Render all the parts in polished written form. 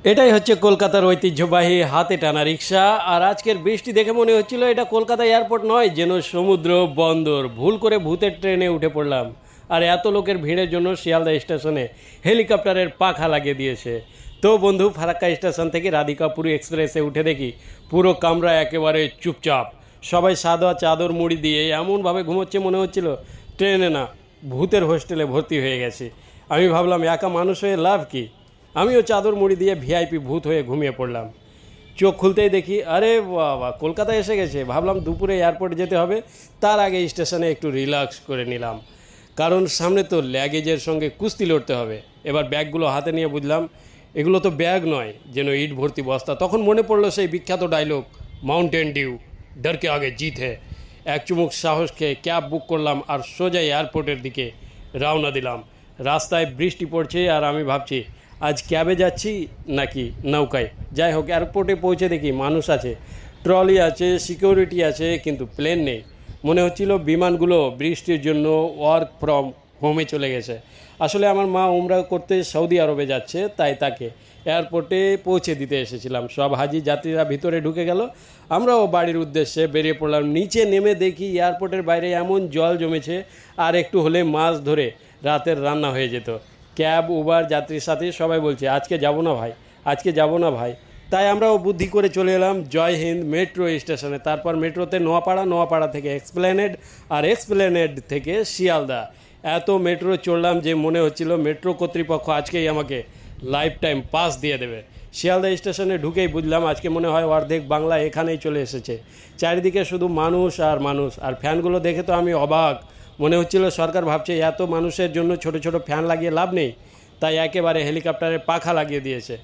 এটাই হচ্ছে কলকাতার ঐতিহ্যবাহী হাতে টানা রিক্সা। আর আজকের বৃষ্টি দেখে মনে হচ্ছিল এটা কলকাতা এয়ারপোর্ট নয়, যেন সমুদ্র বন্দর। ভুল করে ভূতের ট্রেনে উঠে পড়লাম। আর এত লোকের ভিড়ের জন্য শিয়ালদা স্টেশনে হেলিকপ্টারের পাখা লাগিয়ে দিয়েছে। তো বন্ধু, ফারাক্কা স্টেশন থেকে রাধিকাপুরী এক্সপ্রেসে উঠে দেখি পুরো কামরা একেবারে চুপচাপ। সবাই সাদা চাদর মুড়ি দিয়ে এমনভাবে ঘুমোচ্ছে মনে হচ্ছিল ট্রেনে না, ভূতের হোস্টেলে ভর্তি হয়ে গেছে। আমি ভাবলাম একা মানুষ হয়ে লাভ কি, আমিও চাদর মুড়ি দিয়ে ভিআইপি ভূত হয়ে ঘুমিয়ে পড়লাম। চোখ খুলতেই দেখি আরে বাবা, কলকাতা এসে গেছে। ভাবলাম দুপুরে এয়ারপোর্ট যেতে হবে, তার আগে স্টেশনে একটু রিল্যাক্স করে নিলাম, কারণ সামনে তো ল্যাগেজের সঙ্গে কুস্তি লড়তে হবে। এবার ব্যাগগুলো হাতে নিয়ে বুঝলাম এগুলো তো ব্যাগ নয়, যেন ইট ভর্তি বস্তা। তখন মনে পড়লো সেই বিখ্যাত ডায়লগ, মাউন্টেন ডিউ ডরকে আগে জিত হে। এক চুমুক সাহস খেয়ে ক্যাব বুক করলাম আর সোজা এয়ারপোর্টের দিকে রওনা দিলাম। রাস্তায় বৃষ্টি পড়ছে আর আমি ভাবছি আজ ক্যাবে যাচ্ছি নাকি নৌকায়। যাই হোক, এয়ারপোর্টে পৌঁছে দেখি মানুষ আছে, ট্রলি আছে, সিকিউরিটি আছে, কিন্তু প্লেন নেই। মনে হচ্ছিল বিমানগুলো বৃষ্টির জন্য ওয়ার্ক ফ্রম হোমে চলে গেছে। আসলে আমার মা উমরা করতে সৌদি আরবে যাচ্ছে, তাই তাকে এয়ারপোর্টে পৌঁছে দিতে এসেছিলাম। সব হাজি যাত্রীরা ভিতরে ঢুকে গেল, আমরাও বাড়ির উদ্দেশ্যে বেরিয়ে পড়লাম। নিচে নেমে দেখি এয়ারপোর্টের বাইরে এমন জল জমেছে, আর একটু হলে মাছ ধরে রাতের রান্না হয়ে যেত। ক্যাব, উবার, যাত্রীর সাথে সবাই বলছে আজকে যাব না ভাই, আজকে যাব না ভাই। তাই আমরাও বুদ্ধি করে চলে এলাম জয় হিন্দ মেট্রো স্টেশনে। তারপর মেট্রোতে নোয়াপাড়া, নোয়াপাড়া থেকে এক্সপ্লেনেড, আর এক্সপ্লেনেড থেকে শিয়ালদা। এত মেট্রো চড়লাম যে মনে হচ্ছিল মেট্রো কর্তৃপক্ষ আজকেই আমাকে লাইফ টাইম পাস দিয়ে দেবে। শিয়ালদা স্টেশনে ঢুকেই বুঝলাম আজকে মনে হয় অর্ধেক বাংলা এখানেই চলে এসেছে। চারিদিকে শুধু মানুষ আর মানুষ। আর ফ্যানগুলো দেখে তো আমি অবাক। মনে হচ্ছিল সরকার ভাবছে এত মানুষের জন্য ছোট ছোট ফ্যান লাগিয়ে লাভ নেই, তাই একেবারে হেলিকপ্টারের পাখা লাগিয়ে দিয়েছে।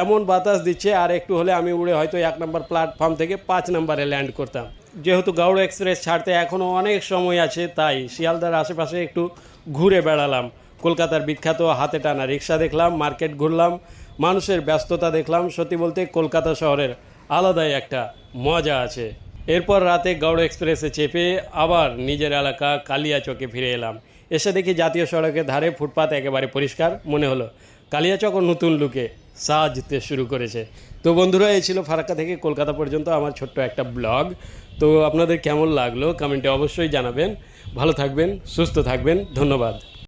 এমন বাতাস দিচ্ছে, আর একটু হলে আমি উড়ে হয়তো 1 নম্বর প্ল্যাটফর্ম থেকে 5 নম্বরে ল্যান্ড করতাম। যেহেতু গাউড় এক্সপ্রেস ছাড়তে এখনও অনেক সময় আছে, তাই শিয়ালদার আশেপাশে একটু ঘুরে বেড়ালাম। কলকাতার বিখ্যাত হাতে টানা রিক্সা দেখলাম, মার্কেট ঘুরলাম, মানুষের ব্যস্ততা দেখলাম। সত্যি বলতে কলকাতা শহরের আলাদাই একটা মজা আছে। এরপর রাতে গাউড় এক্সপ্রেসে চেপে আবার নিজের এলাকা কালিয়াচকে ফিরে এলাম। এসে দেখি জাতীয় সড়কের ধারে ফুটপাত একেবারে পরিষ্কার। মনে হলো কালিয়াচকও নতুন লুকে সাজতে শুরু করেছে। তো বন্ধুরা, এই ছিল ফারাক্কা থেকে কলকাতা পর্যন্ত আমার ছোট্ট একটা ব্লগ। তো আপনাদের কেমন লাগলো কমেন্টে অবশ্যই জানাবেন। ভালো থাকবেন, সুস্থ থাকবেন, ধন্যবাদ।